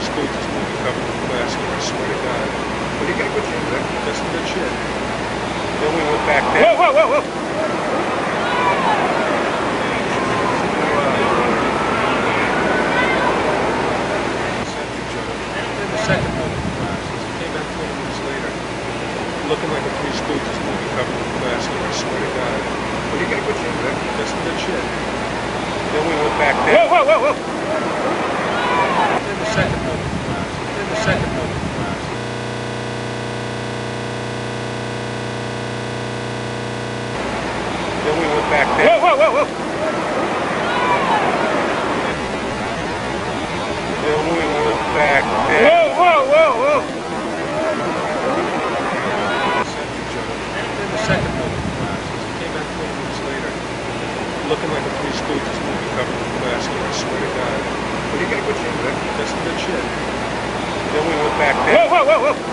Three Stooges movie covered with plastic, I swear to God. But he got good shit, man. That's some good shit. Then we went back there. Whoa, whoa, whoa, whoa! Second movie classes. He came back 20 minutes later, looking like a Three Stooges movie covered with plastic, I swear to God. But he got good shit, man. That's some good shit. Then we went back there. Whoa, whoa, whoa, whoa! Then the second movie classes. Then the second movie classes. Then we went back there. Whoa, whoa, whoa, whoa! Then we went back there. Whoa, whoa, whoa, whoa! Then the second movie classes. He came back 20 minutes later, looking like a Three Stooges movie covered with plastic, I swear to God. But he got good shit, man. That's some good shit. Then we went back there. Whoa, whoa, whoa, whoa!